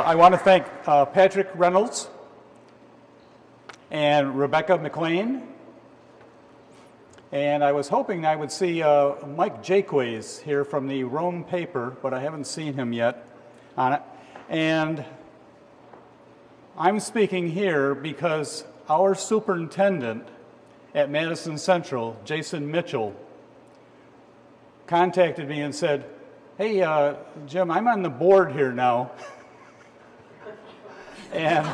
I want to thank Patrick Reynolds and Rebecca McLean. And I was hoping I would see Mike Jaques here from the Rome paper, but I haven't seen him yet on it. And I'm speaking here because our superintendent at Madison Central, Jason Mitchell, contacted me and said, "Hey, Jim, I'm on the board here now, and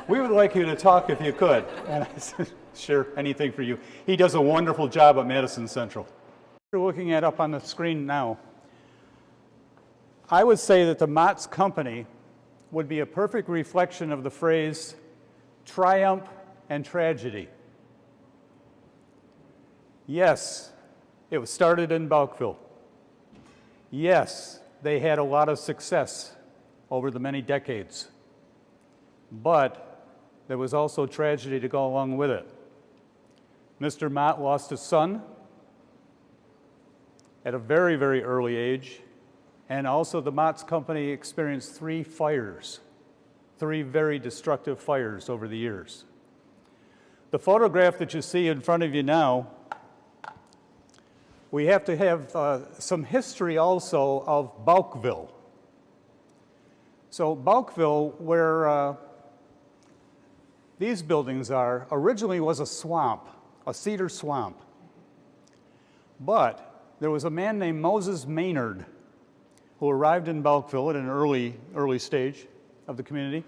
we would like you to talk if you could." And I said, "Sure, anything for you." He does a wonderful job at Madison Central. You're looking at up on the screen now. I would say that the Mott's company would be a perfect reflection of the phrase triumph and tragedy. Yes, it was started in Bouckville. Yes, they had a lot of success over the many decades. But there was also tragedy to go along with it. Mr. Mott lost his son at a very, very early age, and also the Mott's company experienced 3 fires, 3 very destructive fires over the years. The photograph that you see in front of you now, we have to have some history also of Bouckville. So Bouckville, where these buildings are, originally was a swamp, a cedar swamp. But there was a man named Moses Maynard who arrived in Bouckville at an early stage of the community.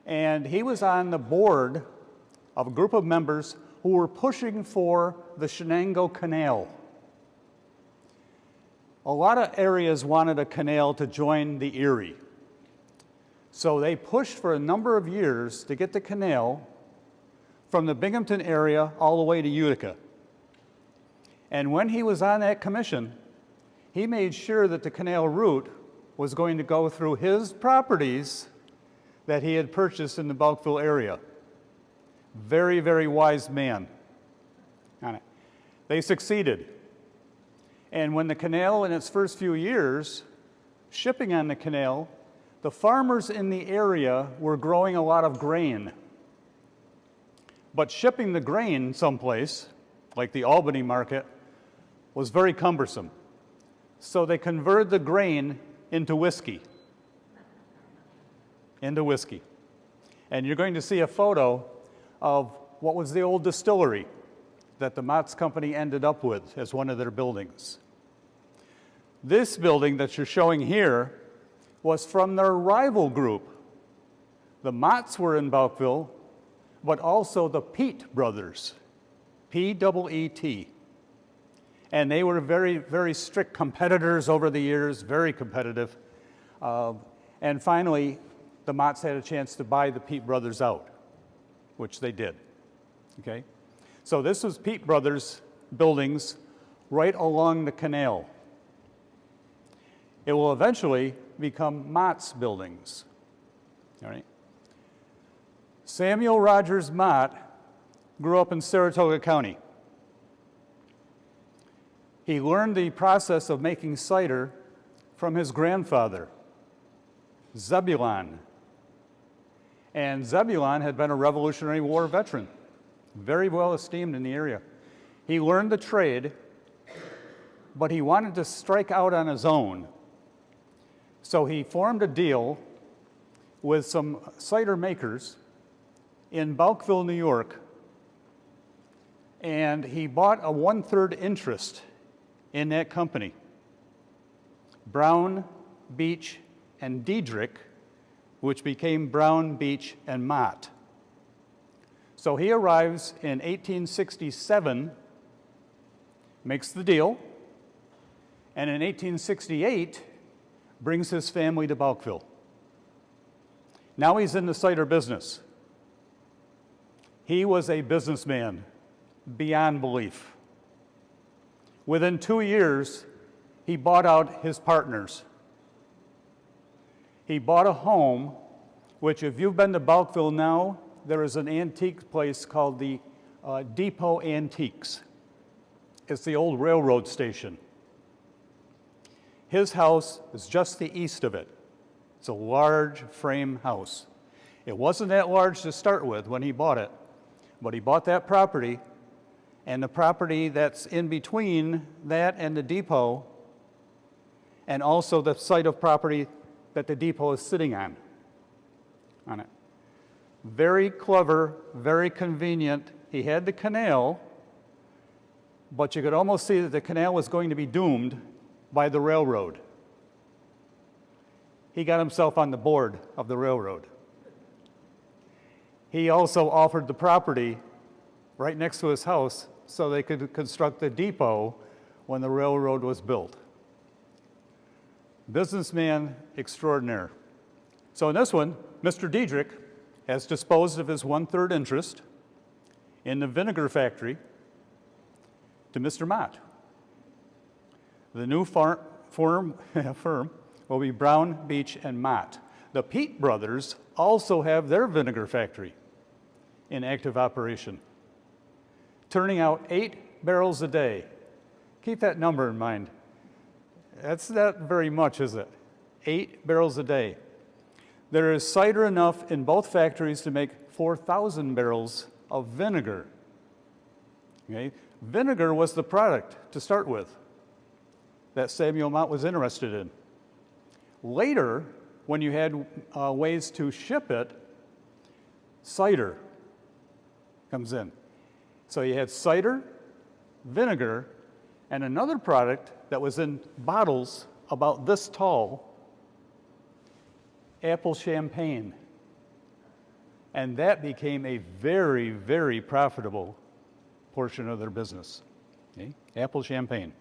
And he was on the board of a group of members who were pushing for the Chenango Canal. A lot of areas wanted a canal to join the Erie. So they pushed for a number of years to get the canal from the Binghamton area all the way to Utica. And when he was on that commission, he made sure that the canal route was going to go through his properties that he had purchased in the Bouckville area. Very, very wise man on it. They succeeded. And when the canal in its first few years, shipping on the canal, the farmers in the area were growing a lot of grain. But shipping the grain someplace, like the Albany market, was very cumbersome. So they converted the grain into whiskey. And you're going to see a photo of what was the old distillery that the Mott's company ended up with as one of their buildings. This building that you're showing here was from their rival group. The Motts were in Bouckville, but also the Peet brothers, P-E-E-T. And they were very, very strict competitors over the years, very competitive. And finally, the Motts had a chance to buy the Peet brothers out, which they did. Okay? So this was Peet brothers' buildings right along the canal. It will eventually become Mott's buildings. All right? Samuel Rogers Mott grew up in Saratoga County. He learned the process of making cider from his grandfather, Zebulon. And Zebulon had been a Revolutionary War veteran, very well esteemed in the area. He learned the trade, but he wanted to strike out on his own. So he formed a deal with some cider makers in Bouckville, New York, and he bought a 1/3 interest in that company. Brown, Beach, and Diedrich, which became Brown, Beach, and Mott. So he arrives in 1867, makes the deal, and in 1868, brings his family to Bouckville. Now he's in the cider business. He was a businessman beyond belief. Within 2 years, he bought out his partners. He bought a home, which if you've been to Bouckville now, there is an antique place called the Depot Antiques. It's the old railroad station. His house is just the east of it. It's a large frame house. It wasn't that large to start with when he bought it, but he bought that property, and the property that's in between that and the depot, and also the site of property that the depot is sitting on it. Very clever, very convenient. He had the canal, but you could almost see that the canal was going to be doomed by the railroad. He got himself on the board of the railroad. He also offered the property right next to his house so they could construct the depot when the railroad was built. Businessman extraordinaire. So in this one, Mr. Diedrich has disposed of his 1/3 interest in the vinegar factory to Mr. Mott. The new firm will be Brown, Beach, and Mott. The Peet brothers also have their vinegar factory in active operation, turning out 8 barrels a day. Keep that number in mind. That's not very much, is it? 8 barrels a day. There is cider enough in both factories to make 4,000 barrels of vinegar. Okay? Vinegar was the product to start with that Samuel Mott was interested in. Later, when you had ways to ship it, cider comes in. So you had cider, vinegar, and another product that was in bottles about this tall, apple champagne. And that became a very, very profitable portion of their business. Okay? Apple champagne.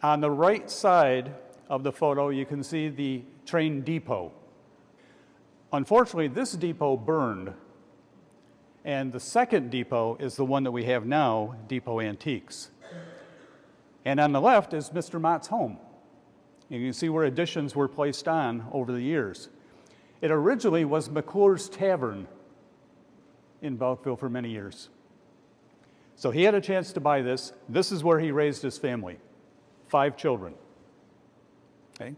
On the right side of the photo, you can see the train depot. Unfortunately, this depot burned, and the second depot is the one that we have now, Depot Antiques. And on the left is Mr. Mott's home. You can see where additions were placed on over the years. It originally was McClure's Tavern in Bouckville for many years. So he had a chance to buy this. This is where he raised his family, 5 children. Okay?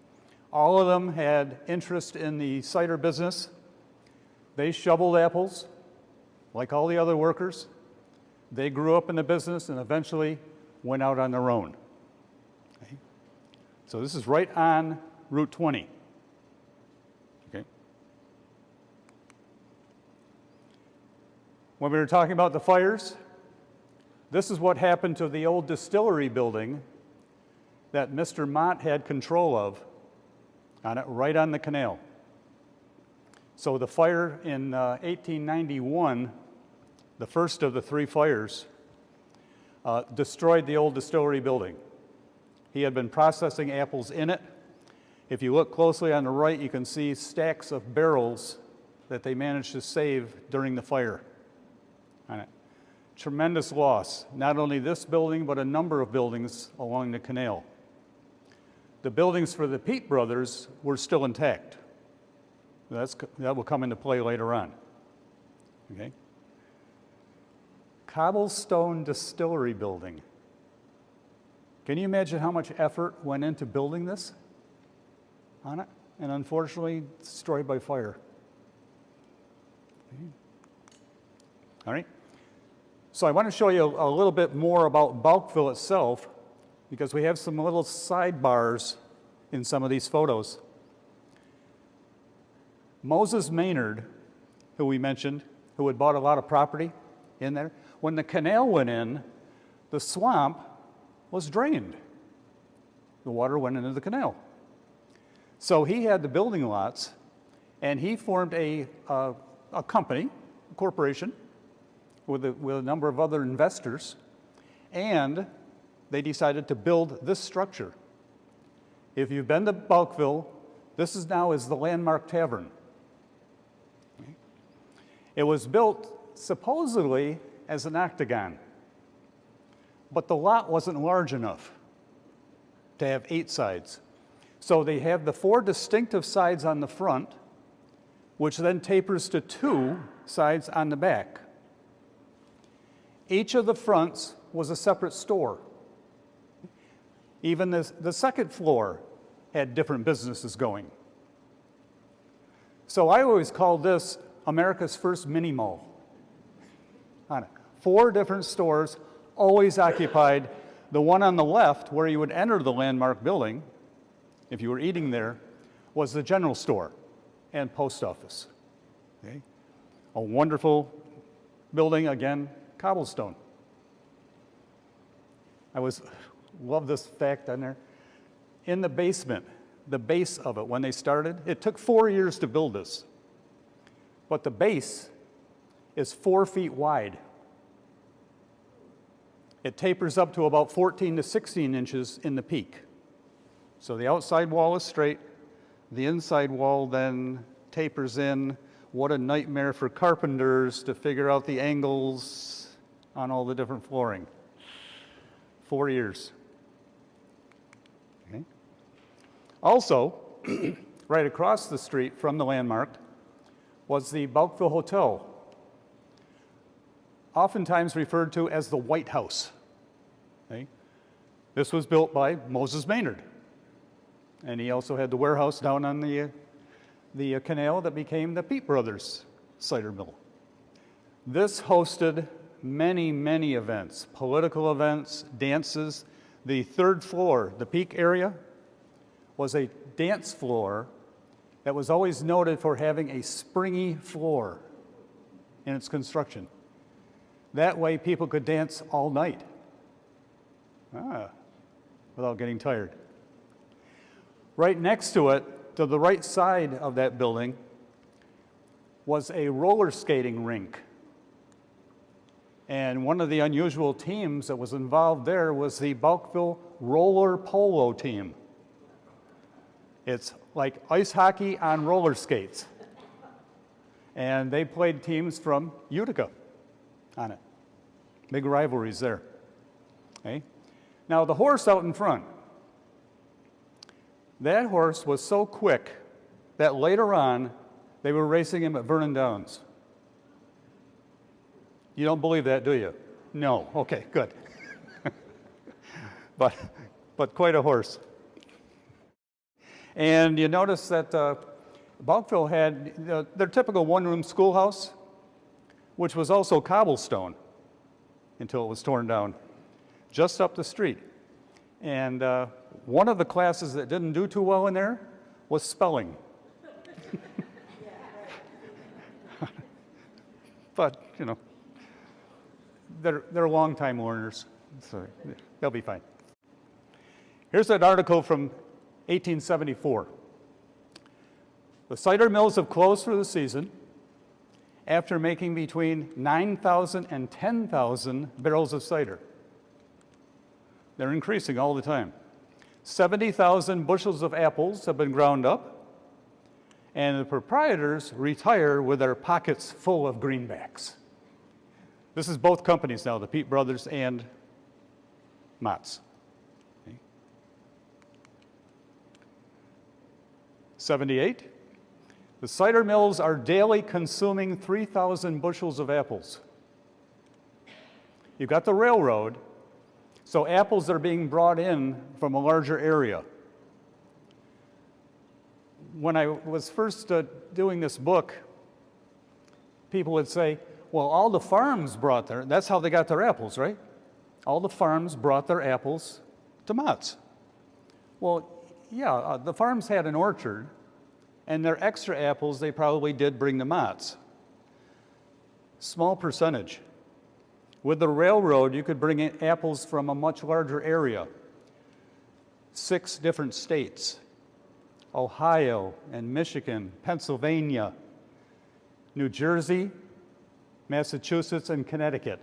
All of them had interest in the cider business. They shoveled apples, like all the other workers. They grew up in the business and eventually went out on their own. Okay? So this is right on Route 20. Okay? When we were talking about the fires, this is what happened to the old distillery building that Mr. Mott had control of on it, right on the canal. So the fire in 1891, the first of the 3 fires, destroyed the old distillery building. He had been processing apples in it. If you look closely on the right, you can see stacks of barrels that they managed to save during the fire on it. Tremendous loss, not only this building, but a number of buildings along the canal. The buildings for the Peet brothers were still intact. That will come into play later on. Okay? Cobblestone distillery building. Can you imagine how much effort went into building this on it? And unfortunately, destroyed by fire. Okay. All right. So I want to show you a little bit more about Bouckville itself, because we have some little sidebars in some of these photos. Moses Maynard, who we mentioned, who had bought a lot of property in there, when the canal went in, the swamp was drained. The water went into the canal. So he had the building lots, and he formed a company, a corporation, with a number of other investors, and they decided to build this structure. If you've been to Bouckville, this is now the Landmark Tavern. Okay. It was built supposedly as an octagon, but the lot wasn't large enough to have 8 sides. So they have the 4 distinctive sides on the front, which then tapers to 2 sides on the back. Each of the fronts was a separate store. Even the second floor had different businesses going. So I always called this America's first mini mall. On it. 4 different stores, always occupied. The one on the left, where you would enter the landmark building, if you were eating there, was the general store and post office. Okay? A wonderful building, again, cobblestone. Love this fact on there. In the basement, the base of it, when they started, it took 4 years to build this. But the base is 4 feet wide. It tapers up to about 14 to 16 inches in the peak. So the outside wall is straight, the inside wall then tapers in. What a nightmare for carpenters to figure out the angles on all the different flooring. 4 years. Okay. Also, right across the street from the landmark was the Bouckville Hotel, oftentimes referred to as the White House. Okay. This was built by Moses Maynard, and he also had the warehouse down on the canal that became the Peet Brothers cider mill. This hosted many, many events, political events, dances. The 3rd floor, the peak area, was a dance floor that was always noted for having a springy floor in its construction. That way people could dance all night without getting tired. Right next to it, to the right side of that building, was a roller skating rink. And one of the unusual teams that was involved there was the Bouckville roller polo team. It's like ice hockey on roller skates. And they played teams from Utica on it. Big rivalries there. Okay? Now the horse out in front, that horse was so quick that later on they were racing him at Vernon Downs. You don't believe that, do you? No. Okay, good. but quite a horse. And you notice that Bouckville had their typical one-room schoolhouse, which was also cobblestone until it was torn down, just up the street. And one of the classes that didn't do too well in there was spelling. But, you know, they're long-time learners, so they'll be fine. Here's an article from 1874. The cider mills have closed for the season after making between 9,000 and 10,000 barrels of cider. They're increasing all the time. 70,000 bushels of apples have been ground up, and the proprietors retire with their pockets full of greenbacks. This is both companies now, the Peet Brothers and Mott's. Okay. 78. The cider mills are daily consuming 3,000 bushels of apples. You've got the railroad, so apples are being brought in from a larger area. When I was first doing this book, people would say, well, all the farms brought that's how they got their apples, right? All the farms brought their apples to Mott's. Well, yeah, the farms had an orchard, and their extra apples they probably did bring to Mott's. Small percentage. With the railroad, you could bring in apples from a much larger area. 6 different states: Ohio and Michigan, Pennsylvania, New Jersey, Massachusetts, and Connecticut.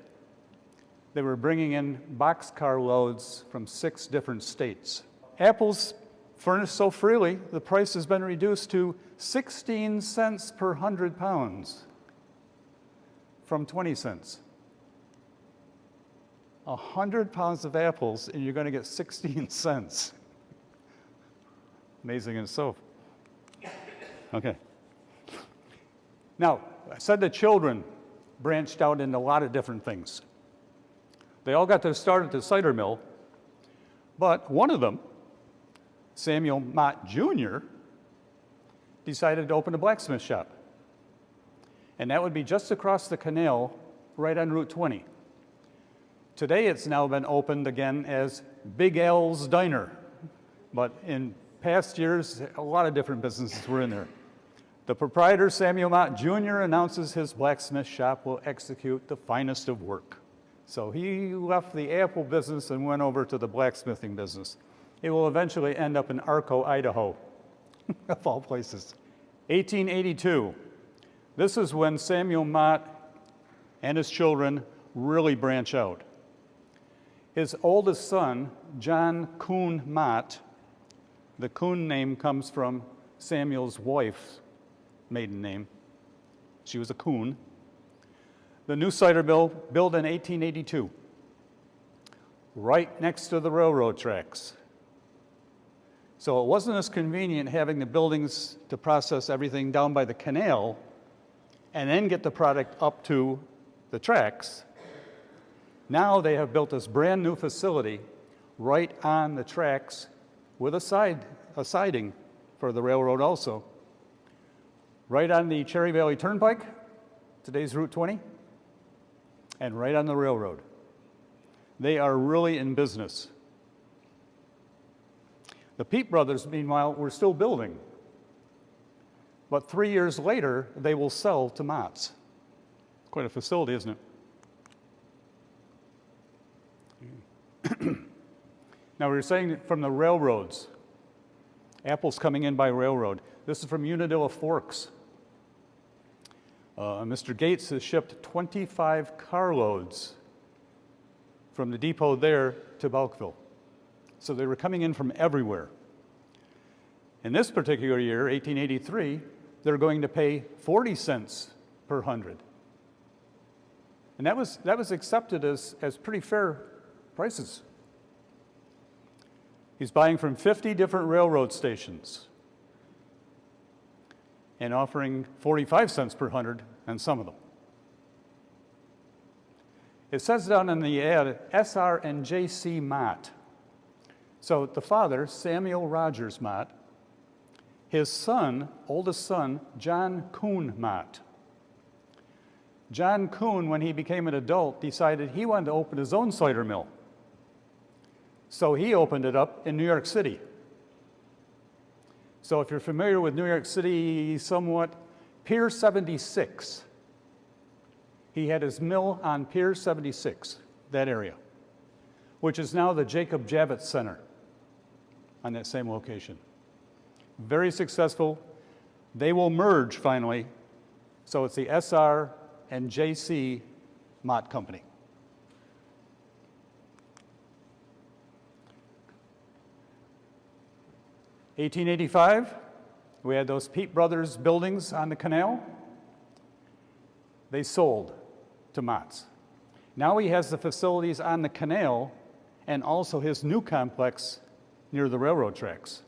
They were bringing in boxcar loads from 6 different states. Apples furnished so freely, the price has been reduced to 16 cents per 100 pounds from 20 cents. 100 pounds of apples, and you're going to get 16 cents. Amazing in itself. Okay. Now, I said the children branched out into a lot of different things. They all got their start at the cider mill, but one of them Samuel Mott Jr., decided to open a blacksmith shop. And that would be just across the canal, right on Route 20. Today it's now been opened again as Big Al's Diner, but in past years, a lot of different businesses were in there. The proprietor, Samuel Mott Jr., announces his blacksmith shop will execute the finest of work. So he left the apple business and went over to the blacksmithing business. It will eventually end up in Arco, Idaho, of all places. 1882. This is when Samuel Mott and his children really branch out. His oldest son, John Coon Mott, the Coon name comes from Samuel's wife's maiden name. She was a Coon. The new cider mill, built in 1882, right next to the railroad tracks. So it wasn't as convenient having the buildings to process everything down by the canal and then get the product up to the tracks. Now they have built this brand new facility right on the tracks with a siding for the railroad also. Right on the Cherry Valley Turnpike, today's Route 20, and right on the railroad. They are really in business. The Peet brothers, meanwhile, were still building. But 3 years later, they will sell to Mott's. Quite a facility, isn't it? Now, we were saying from the railroads, apples coming in by railroad. This is from Unadilla Forks. Mr. Gates has shipped 25 carloads from the depot there to Bouckville. So they were coming in from everywhere. In this particular year, 1883, they're going to pay 40 cents per hundred. And that was accepted as pretty fair prices. He's buying from 50 different railroad stations and offering 45 cents per hundred on some of them. It says down in the ad, SR and JC Mott. So the father, Samuel Rogers Mott, his son, oldest son, John Coon Mott. John Coon, when he became an adult, decided he wanted to open his own cider mill. So he opened it up in New York City. So if you're familiar with New York City somewhat, Pier 76. He had his mill on Pier 76, that area, which is now the Jacob Javits Center on that same location. Very successful. They will merge finally, so it's the SR and JC Mott Company. In 1885, we had those Peet Brothers buildings on the canal. They sold to Mott's. Now he has the facilities on the canal and also his new complex near the railroad tracks.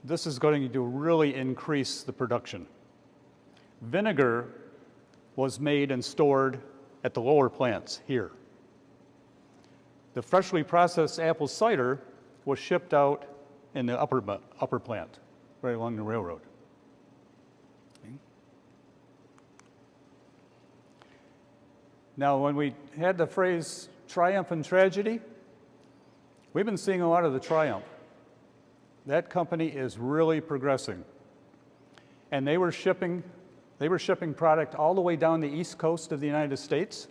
This is going to really increase the production. Vinegar was made and stored at the lower plants here. The freshly processed apple cider was shipped out in the upper plant, right along the railroad. Okay. Now, when we had the phrase triumph and tragedy, we've been seeing a lot of the triumph. That company is really progressing. And they were shipping product all the way down the east coast of the United States.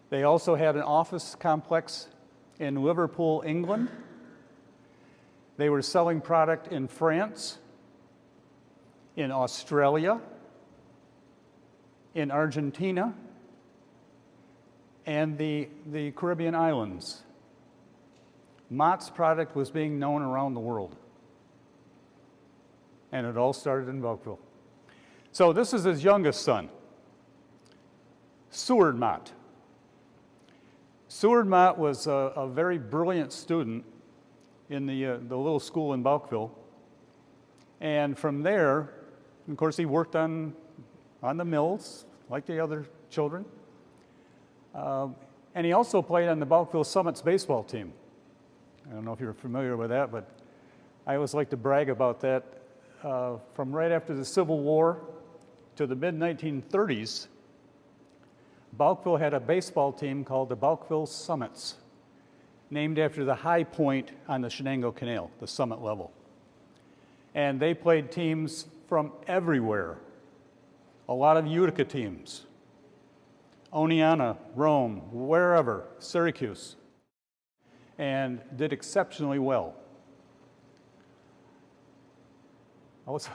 They also had an office complex in Liverpool, England. They were selling product in France, in Australia, in Argentina, and the Caribbean islands. Mott's product was being known around the world. And it all started in Bouckville. So this is his youngest son, Seward Mott. Seward Mott was a very brilliant student in the little school in Bouckville. And from there, of course, he worked on the mills, like the other children. And he also played on the Bouckville Summits baseball team. I don't know if you're familiar with that, but I always like to brag about that. From right after the Civil War to the mid-1930s, Bouckville had a baseball team called the Bouckville Summits, named after the high point on the Chenango Canal, the summit level. And they played teams from everywhere. A lot of Utica teams, Oneonta, Rome, wherever, Syracuse, and did exceptionally well. I also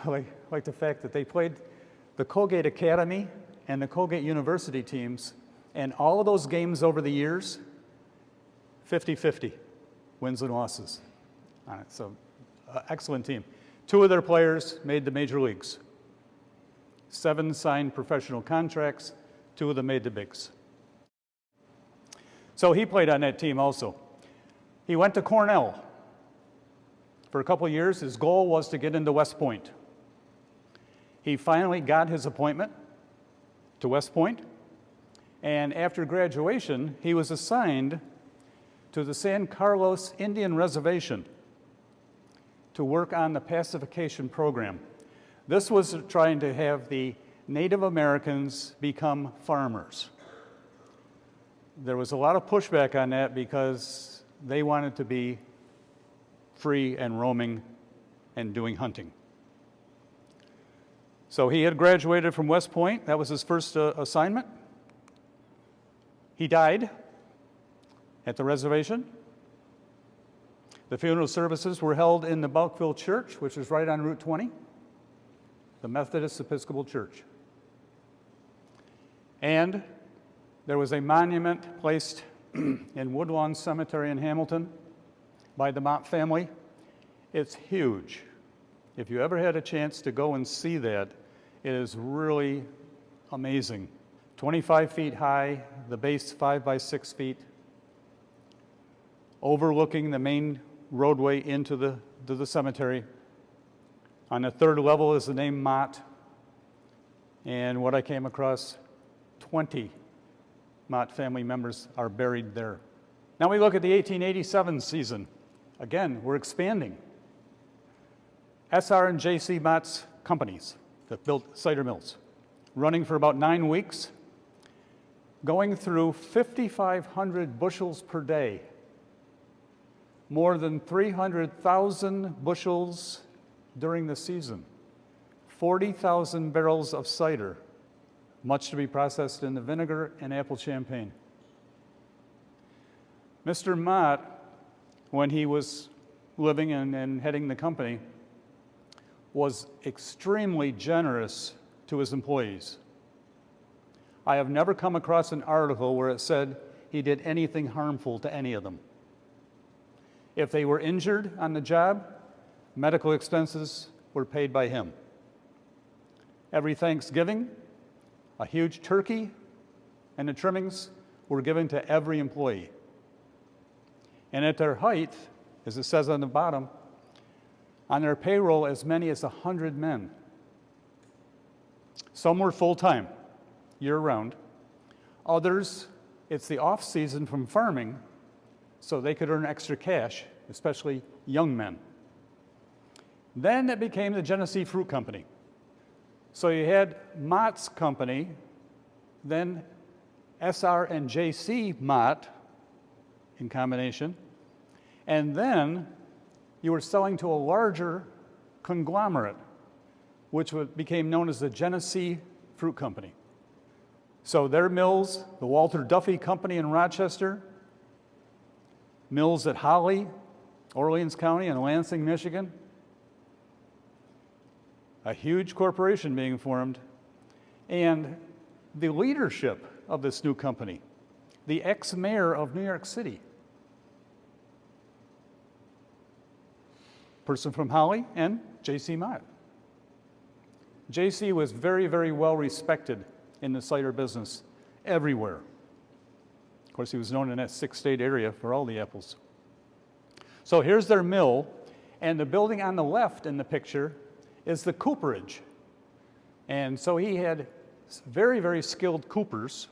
like the fact that they played the Colgate Academy and the Colgate University teams, and all of those games over the years, 50-50, wins and losses on it. So, excellent team. 2 of their players made the major leagues. 7 signed professional contracts, 2 of them made the bigs. So he played on that team also. He went to Cornell. For a couple of years, his goal was to get into West Point. He finally got his appointment to West Point, and after graduation, he was assigned to the San Carlos Indian Reservation to work on the pacification program. This was trying to have the Native Americans become farmers. There was a lot of pushback on that because they wanted to be free and roaming and doing hunting. So he had graduated from West Point. That was his first assignment. He died at the reservation. The funeral services were held in the Bouckville Church, which is right on Route 20, the Methodist Episcopal Church. And there was a monument placed in Woodlawn Cemetery in Hamilton by the Mott family. It's huge. If you ever had a chance to go and see that, it is really amazing. 25 feet high, the base 5 by 6 feet, overlooking the main roadway into the cemetery. On the 3rd level is the name Mott, and what I came across, 20 Mott family members are buried there. Now we look at the 1887 season. Again, we're expanding. SR and JC Mott's companies that built cider mills, running for about 9 weeks, going through 5,500 bushels per day, more than 300,000 bushels during the season, 40,000 barrels of cider, much to be processed into vinegar and apple champagne. Mr. Mott, when he was living and heading the company, was extremely generous to his employees. I have never come across an article where it said he did anything harmful to any of them. If they were injured on the job, medical expenses were paid by him. Every Thanksgiving, a huge turkey and the trimmings were given to every employee. And at their height, as it says on the bottom, on their payroll as many as 100 men. Some were full-time, year-round. Others, it's the off-season from farming, so they could earn extra cash, especially young men. Then it became the Genesee Fruit Company. So you had Mott's company, then SR and JC Mott in combination, and then you were selling to a larger conglomerate, which became known as the Genesee Fruit Company. So their mills, the Walter Duffy Company in Rochester, mills at Holly, Orleans County, and Lansing, Michigan, a huge corporation being formed, and the leadership of this new company, the ex-mayor of New York City, person from Holly, and J.C. Mott. J.C. was very, very well respected in the cider business everywhere. Of course, he was known in that 6-state area for all the apples. So here's their mill, and the building on the left in the picture is the cooperage. And so he had very, very skilled coopers.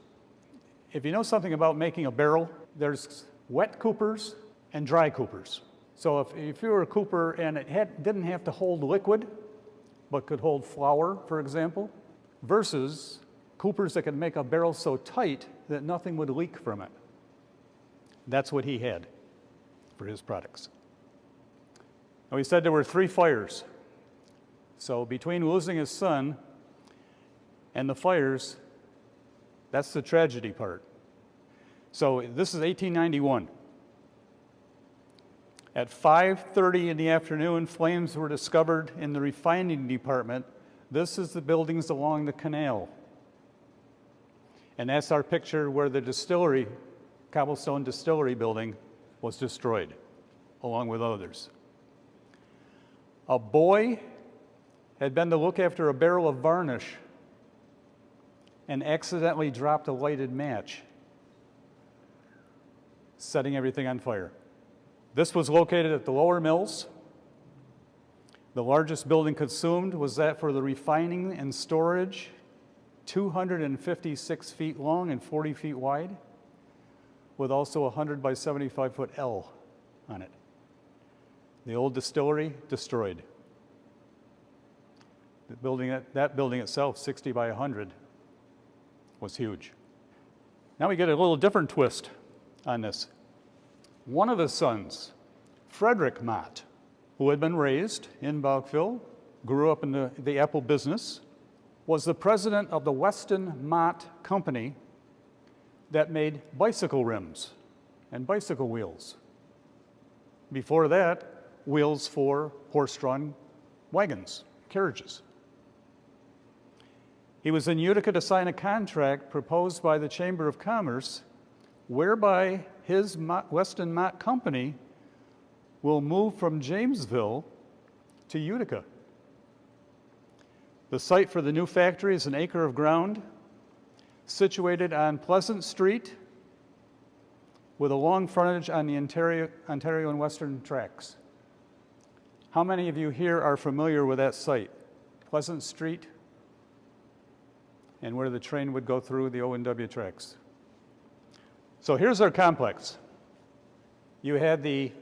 If you know something about making a barrel, there's wet coopers and dry coopers. So if you were a cooper and it didn't have to hold liquid, but could hold flour, for example, versus coopers that could make a barrel so tight that nothing would leak from it. That's what he had for his products. Now, he said there were 3 fires. So between losing his son and the fires, that's the tragedy part. So this is 1891. At 5:30 in the afternoon, flames were discovered in the refining department. This is the buildings along the canal. And that's our picture where the distillery, cobblestone distillery building, was destroyed, along with others. A boy had been to look after a barrel of varnish and accidentally dropped a lighted match, setting everything on fire. This was located at the lower mills. The largest building consumed was that for the refining and storage, 256 feet long and 40 feet wide, with also a 100 by 75 foot L on it. The old distillery destroyed. That building itself, 60 by 100, was huge. Now we get a little different twist on this. One of his sons, Frederick Mott, who had been raised in Bouckville, grew up in the apple business, was the president of the Weston Mott Company that made bicycle rims and bicycle wheels. Before that, wheels for horse-drawn wagons, carriages. He was in Utica to sign a contract proposed by the Chamber of Commerce whereby his Weston Mott Company will move from Jamesville to Utica. The site for the new factory is an acre of ground situated on Pleasant Street with a long frontage on the Ontario and Western tracks. How many of you here are familiar with that site? Pleasant Street and where the train would go through the O&W tracks. So here's our complex. You had the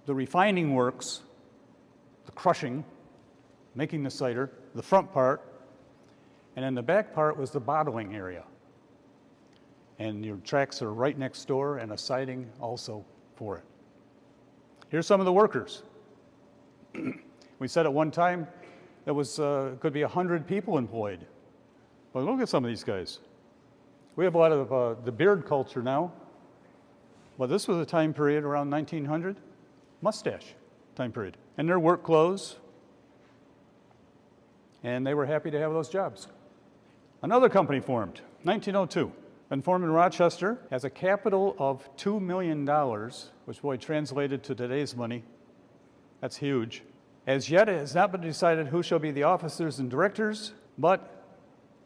refining works, the crushing, making the cider, the front part, and then the back part was the bottling area. And your tracks are right next door and a siding also for it. Here's some of the workers. We said at one time there was could be 100 people employed. But look at some of these guys. We have a lot of the beard culture now, but this was a time period around 1900, mustache time period. And their work clothes, and they were happy to have those jobs. Another company formed, 1902, been formed in Rochester, has a capital of $2 million, which boy, translated to today's money, that's huge. As yet, it has not been decided who shall be the officers and directors, but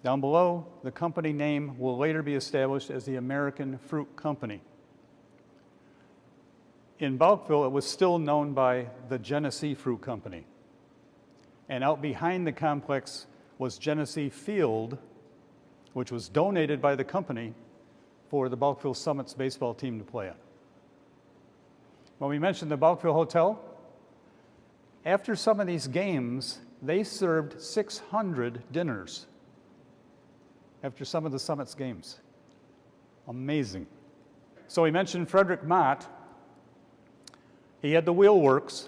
down below, the company name will later be established as the American Fruit Company. In Bouckville, it was still known by the Genesee Fruit Company. And out behind the complex was Genesee Field, which was donated by the company for the Bouckville Summits baseball team to play on. When we mentioned the Bouckville Hotel, after some of these games, they served 600 dinners after some of the Summits games. Amazing. So we mentioned Frederick Mott. He had the wheel works.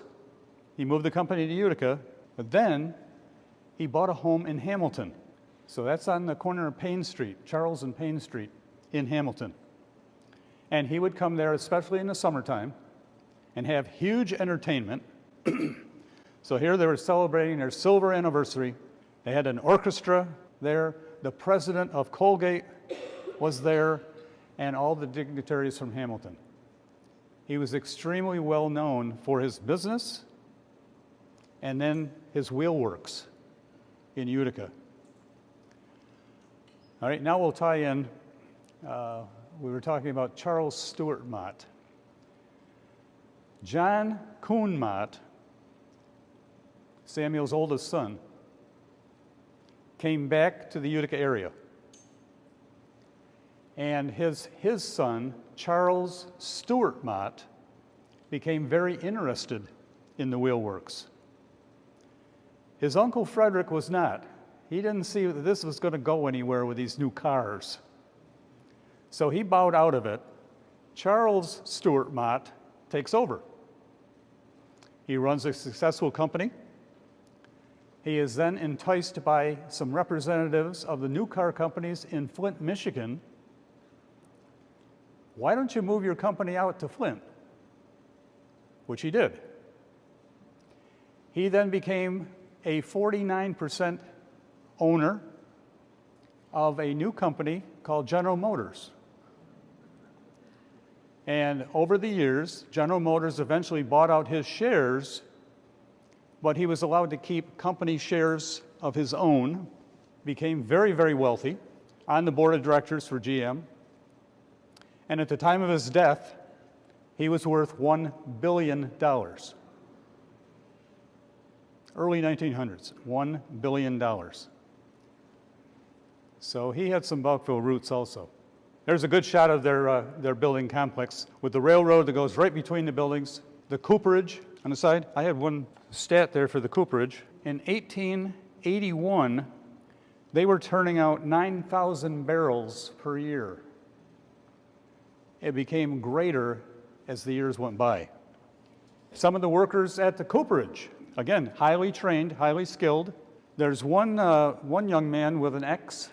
He moved the company to Utica, but then he bought a home in Hamilton. So that's on the corner of Payne Street, Charles and Payne Street in Hamilton. And he would come there, especially in the summertime, and have huge entertainment. So here they were celebrating their silver anniversary. They had an orchestra there. The president of Colgate was there, and all the dignitaries from Hamilton. He was extremely well known for his business and then his wheel works in Utica. All right, now we'll tie in, we were talking about Charles Stewart Mott. John Kuhn Mott, Samuel's oldest son, came back to the Utica area. And his son, Charles Stewart Mott, became very interested in the wheelworks. His uncle Frederick was not. He didn't see that this was going to go anywhere with these new cars. So he bowed out of it. Charles Stewart Mott takes over. He runs a successful company. He is then enticed by some representatives of the new car companies in Flint, Michigan. Why don't you move your company out to Flint? Which he did. He then became a 49% owner of a new company called General Motors. And over the years, General Motors eventually bought out his shares, but he was allowed to keep company shares of his own, became very, very wealthy, on the board of directors for GM. And at the time of his death, he was worth $1 billion. Early 1900s, $1 billion. So he had some Bouckville roots also. There's a good shot of their building complex with the railroad that goes right between the buildings, the cooperage on the side. I had one stat there for the cooperage. In 1881, they were turning out 9,000 barrels per year. It became greater as the years went by. Some of the workers at the cooperage, again, highly trained, highly skilled. There's one young man with an X.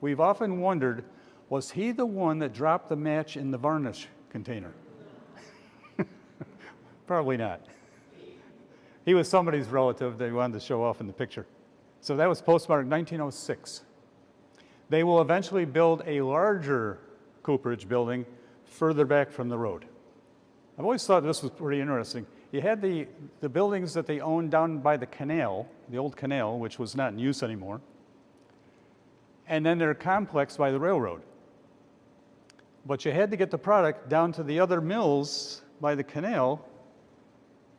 We've often wondered, was he the one that dropped the match in the varnish container? Probably not. He was somebody's relative they wanted to show off in the picture. So that was postmarked 1906. They will eventually build a larger cooperage building further back from the road. I've always thought this was pretty interesting. You had the buildings that they owned down by the canal, the old canal, which was not in use anymore, and then their complex by the railroad. But you had to get the product down to the other mills by the canal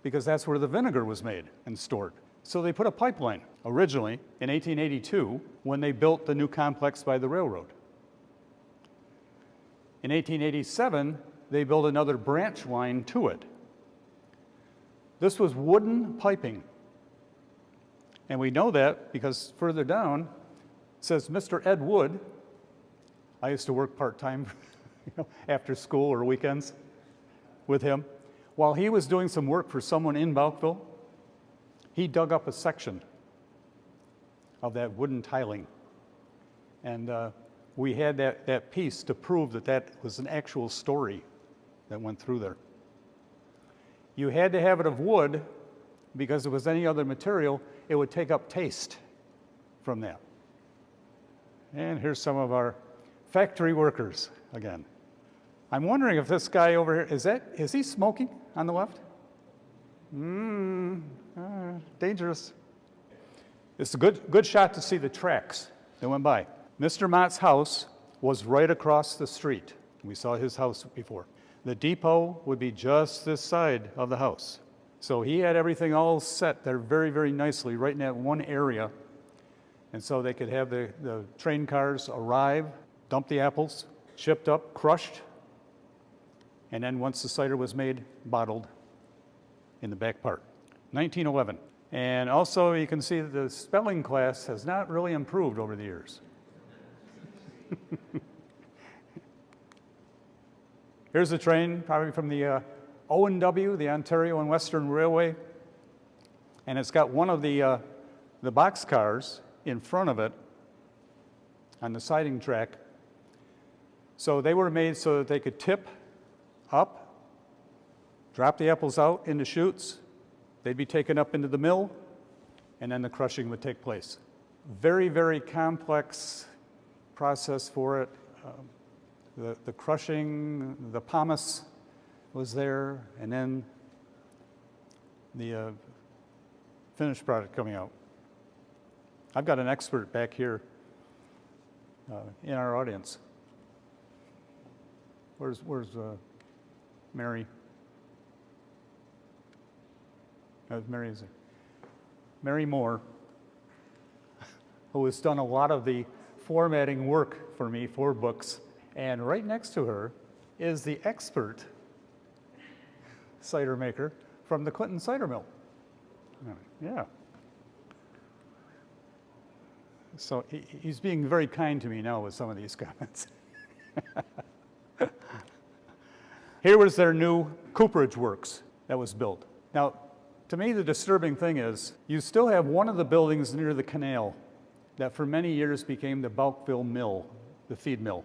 because that's where the vinegar was made and stored. So they put a pipeline originally in 1882 when they built the new complex by the railroad. In 1887, they built another branch line to it. This was wooden piping. And we know that because further down it says Mr. Ed Wood. I used to work part-time after school or weekends with him. While he was doing some work for someone in Bouckville, he dug up a section of that wooden tiling. And we had that piece to prove that that was an actual story that went through there. You had to have it of wood because if it was any other material, it would take up taste from that. And here's some of our factory workers again. I'm wondering if this guy over here, is he smoking on the left? Dangerous. It's a good shot to see the tracks that went by. Mr. Mott's house was right across the street. We saw his house before. The depot would be just this side of the house. So he had everything all set there very, very nicely right in that one area. And so they could have the train cars arrive, dump the apples, shipped up, crushed, and then once the cider was made, bottled in the back part. 1911. And also you can see that the spelling class has not really improved over the years. Here's the train, probably from the O&W, the Ontario and Western Railway. And it's got one of the box cars in front of it on the siding track. So they were made so that they could tip up, drop the apples out into chutes. They'd be taken up into the mill, and then the crushing would take place. Very, very complex process for it. The crushing, the pomace was there, and then the finished product coming out. I've got an expert back here in our audience. Where's Mary? Mary is there. Mary Moore, who has done a lot of the formatting work for me for books. And right next to her is the expert cider maker from the Clinton cider mill. Yeah. So he's being very kind to me now with some of these comments. Here was their new cooperage works that was built. Now, to me, the disturbing thing is you still have one of the buildings near the canal that for many years became the Bouckville Mill, the feed mill.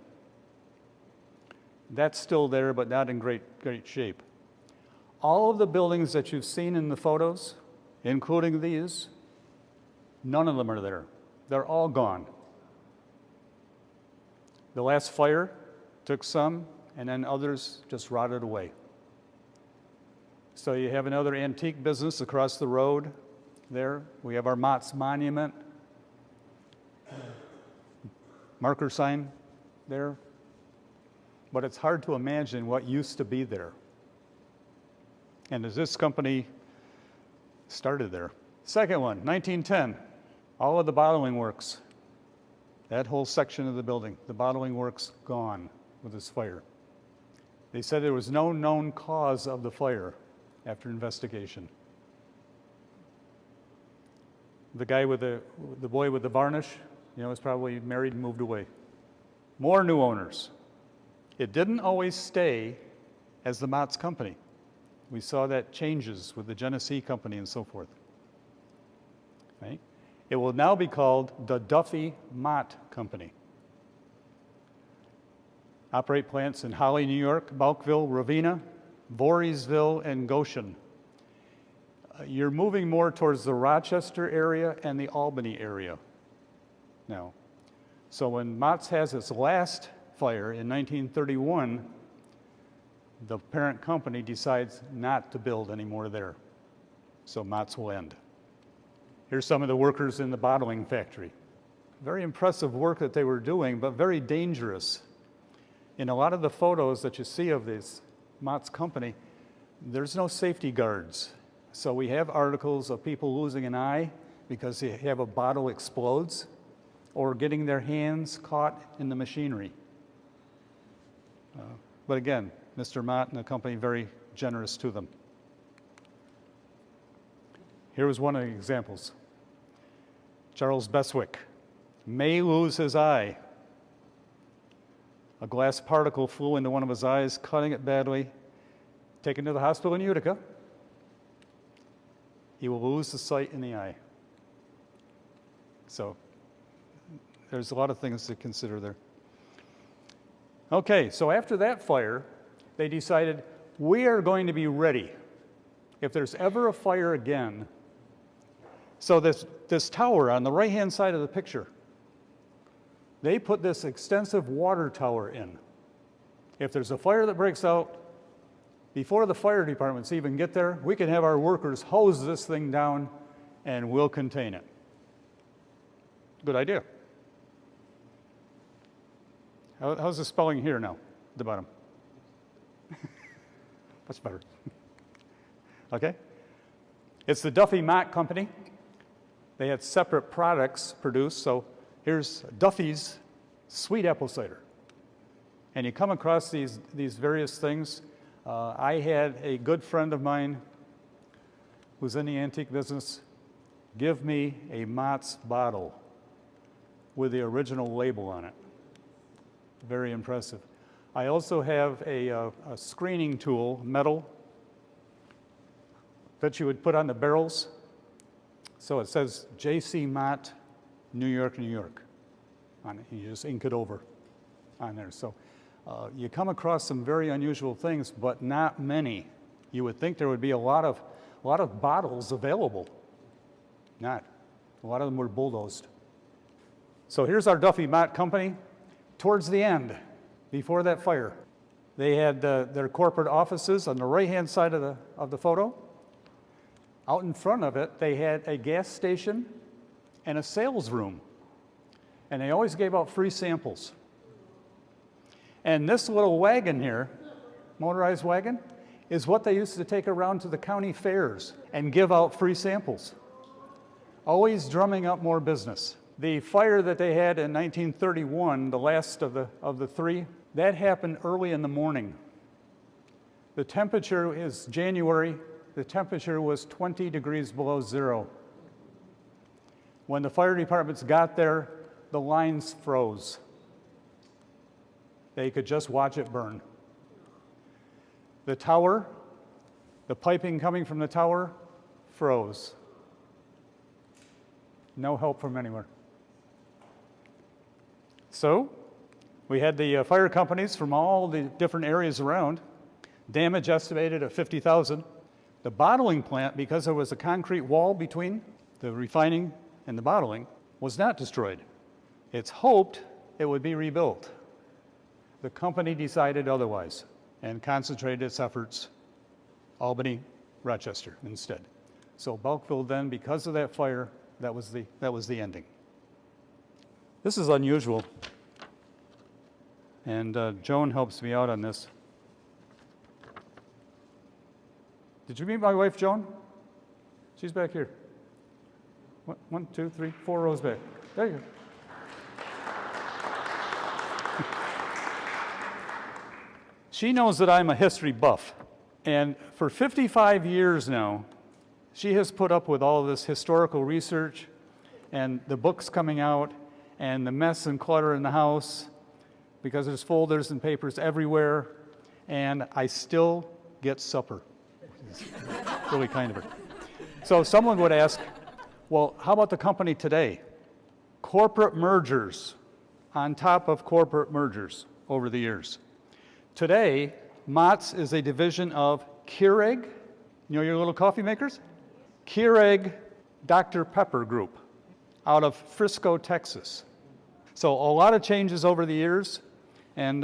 That's still there, but not in great shape. All of the buildings that you've seen in the photos, including these, none of them are there. They're all gone. The last fire took some, and then others just rotted away. So you have another antique business across the road there. We have our Mott's Monument, marker sign there. But it's hard to imagine what used to be there. And as this company started there. Second one, 1910, all of the bottling works. That whole section of the building, the bottling works gone with this fire. They said there was no known cause of the fire after investigation. The guy with the boy with the varnish, was probably married and moved away. More new owners. It didn't always stay as the Mott's Company. We saw that changes with the Genesee Company and so forth. Right? It will now be called the Duffy Mott Company. Operate plants in Holly, New York, Bouckville, Ravenna, Voorheesville, and Goshen. You're moving more towards the Rochester area and the Albany area now. So when Mott's has its last fire in 1931, the parent company decides not to build anymore there. So Mott's will end. Here's some of the workers in the bottling factory. Very impressive work that they were doing, but very dangerous. In a lot of the photos that you see of this Mott's company, there's no safety guards. So we have articles of people losing an eye because they have a bottle explodes or getting their hands caught in the machinery. But again, Mr. Mott and the company very generous to them. Here was one of the examples. Charles Beswick may lose his eye. A glass particle flew into one of his eyes, cutting it badly. Taken to the hospital in Utica. He will lose the sight in the eye. So there's a lot of things to consider there. Okay, so after that fire, they decided we are going to be ready if there's ever a fire again. So this tower on the right-hand side of the picture, they put this extensive water tower in. If there's a fire that breaks out, before the fire departments even get there, we can have our workers hose this thing down and we'll contain it. Good idea. How's the spelling here now, at the bottom? That's better. Okay. It's the Duffy Mott Company. They had separate products produced. So here's Duffy's sweet apple cider. And you come across these various things. I had a good friend of mine who's in the antique business give me a Mott's bottle with the original label on it. Very impressive. I also have a screening tool, metal, that you would put on the barrels. So it says J.C. Mott, New York, New York on it. You just ink it over on there. So you come across some very unusual things, but not many. You would think there would be a lot of bottles available. Not. A lot of them were bulldozed. So here's our Duffy Mott Company. Towards the end, before that fire, they had their corporate offices on the right-hand side of the photo. Out in front of it, they had a gas station and a sales room. And they always gave out free samples. And this little wagon here, motorized wagon, is what they used to take around to the county fairs and give out free samples. Always drumming up more business. The fire that they had in 1931, the last of the three, that happened early in the morning. The temperature is January, the temperature was 20 degrees below zero. When the fire departments got there, the lines froze. They could just watch it burn. The tower, the piping coming from the tower, froze. No help from anywhere. So, we had the fire companies from all the different areas around, damage estimated at 50,000. The bottling plant, because there was a concrete wall between the refining and the bottling, was not destroyed. It's hoped it would be rebuilt. The company decided otherwise and concentrated its efforts Albany, Rochester instead. So Bouckville then, because of that fire, that was the ending. This is unusual, and Joan helps me out on this. Did you meet my wife, Joan? She's back here. 1, 2, 3, 4 rows back. There you go. She knows that I'm a history buff, and for 55 years now, she has put up with all of this historical research and the books coming out and the mess and clutter in the house because there's folders and papers everywhere, and I still get supper. It's really kind of her. So someone would ask, well, how about the company today? Corporate mergers on top of corporate mergers over the years. Today, Mott's is a division of Keurig, you know your little coffee makers? Keurig Dr. Pepper Group out of Frisco, Texas. So a lot of changes over the years, and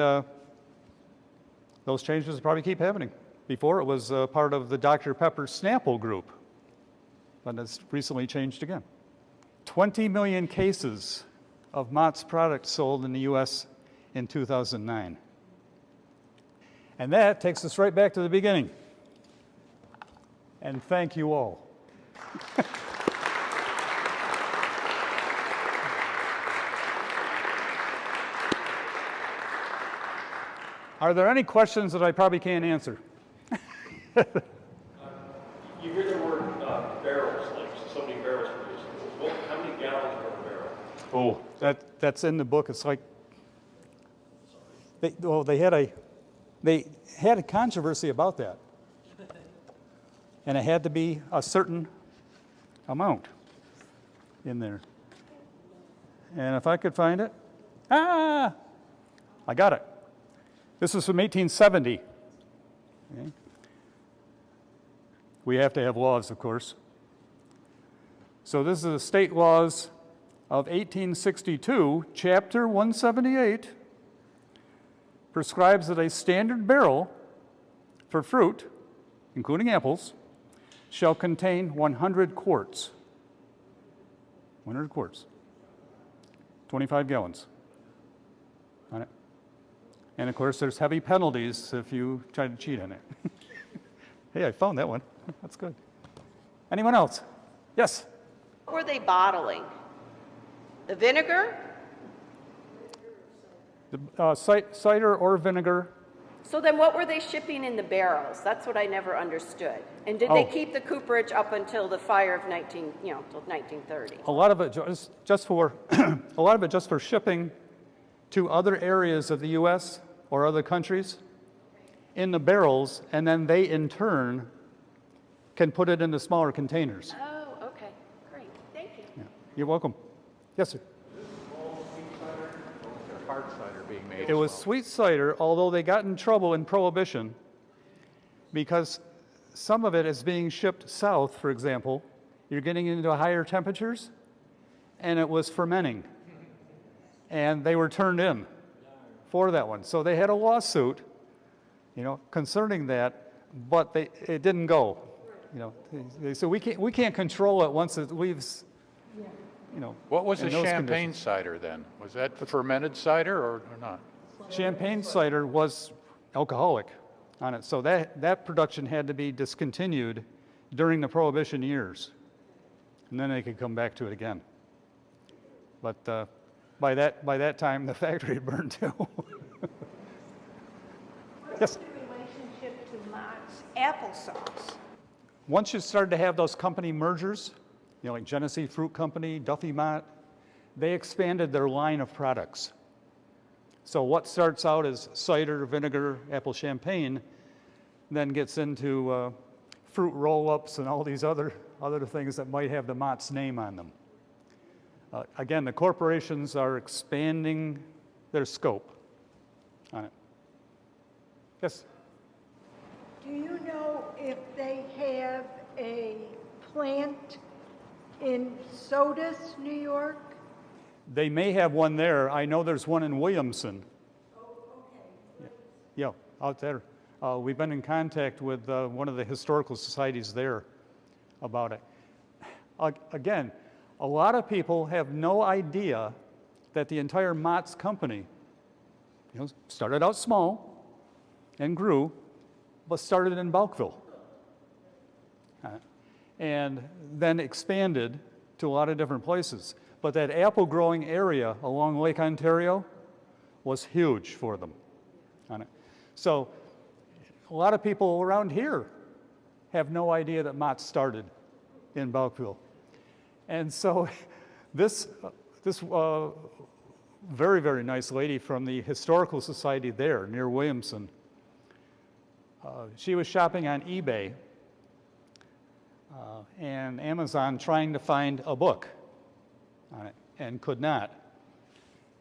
those changes probably keep happening. Before it was part of the Dr. Pepper Snapple Group, but it's recently changed again. 20 million cases of Mott's products sold in the US in 2009. And that takes us right back to the beginning. And thank you all. Are there any questions that I probably can't answer? You hear the word barrels, like so many barrels produced. How many gallons per barrel? Oh, that's in the book. It's like they had a controversy about that, and it had to be a certain amount in there. And if I could find it, I got it. This is from 1870. Okay. We have to have laws, of course. So this is the state laws of 1862, chapter 178, prescribes that a standard barrel for fruit, including apples, shall contain 100 quarts. 100 quarts. 25 gallons on it. And of course, there's heavy penalties if you try to cheat on it. Hey, I found that one. That's good. Anyone else? Yes? What were they bottling? The vinegar? The cider or vinegar. So then what were they shipping in the barrels? That's what I never understood. And did they keep the cooperage up until the fire of till 1930? A lot of it just for a lot of it just for shipping to other areas of the US or other countries in the barrels, and then they in turn can put it into smaller containers. Oh, okay. Great. Thank you. Yeah. You're welcome. Yes, sir. Hard cider being made. It was sweet cider, although they got in trouble in Prohibition because some of it is being shipped south, for example. You're getting into higher temperatures, and it was fermenting. And they were turned in for that one. So they had a lawsuit, concerning that, but it didn't go. They said we can't control it once it leaves. What was the champagne conditions. cider then? Was that fermented cider or not? Champagne cider was alcoholic on it, so that production had to be discontinued during the Prohibition years, and then they could come back to it again. But by that time, the factory had burned too. Yes. What's the relationship to Mott Mott's applesauce. Once you started to have those company mergers, like Genesee Fruit Company, Duffy Mott, they expanded their line of products. So what starts out as cider, vinegar, apple champagne, then gets into fruit roll-ups and all these other things that might have the Mott's name on them. Again, the corporations are expanding their scope on it. Yes? Do you know if they have a plant in Sodus, New York? They may have one there. I know there's one in Williamson. Oh, okay. Yeah, out there. We've been in contact with one of the historical societies there about it. Again, a lot of people have no idea that the entire Mott's company, started out small and grew, but started in Bouckville. And then expanded to a lot of different places. But that apple growing area along Lake Ontario was huge for them on it. So a lot of people around here have no idea that Mott started in Bouckville. And so this very, very nice lady from the Historical Society there near Williamson, she was shopping on eBay and Amazon trying to find a book on it and could not.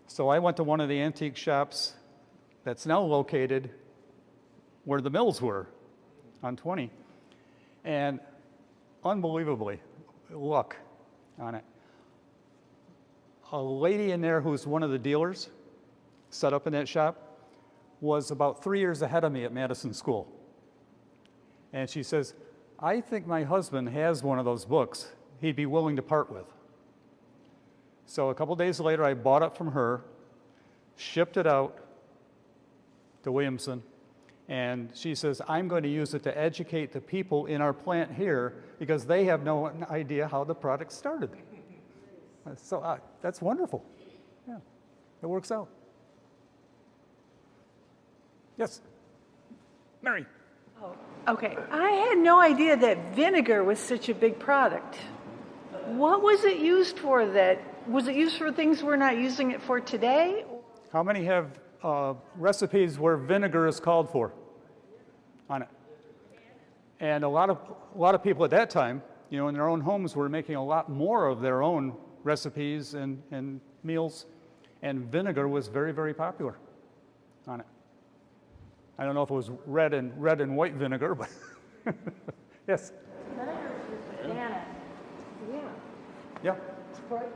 So I went to one of the antique shops that's now located where the mills were on 20, and unbelievably, luck on it. A lady in there who's one of the dealers set up in that shop was about 3 years ahead of me at Madison School. And she says, I think my husband has one of those books he'd be willing to part with. So a couple days later, I bought it from her, shipped it out to Williamson, and she says, I'm going to use it to educate the people in our plant here because they have no idea how the product started. So that's wonderful. Yeah, it works out. Yes, Mary. Oh, okay. I had no idea that vinegar was such a big product. What was it used for that? Was it used for things we're not using it for today? How many have recipes where vinegar is called for on it? And a lot of people at that time, in their own homes were making a lot more of their own recipes and meals, and vinegar was very, very popular on it. I don't know if it was red and white vinegar, but yes. Vinegar is banana. Yeah. Yeah. It's quite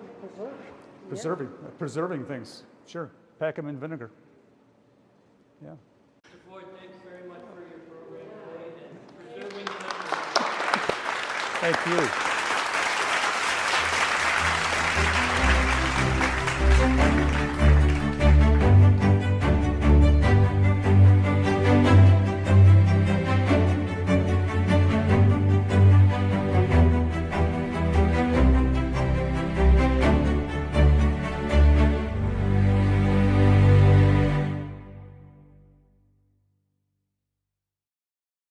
preserved. Preserving things, sure. Pack them in vinegar. Yeah. Mr. Floyd, thanks very much for your program today and preserving the memory. Thank you.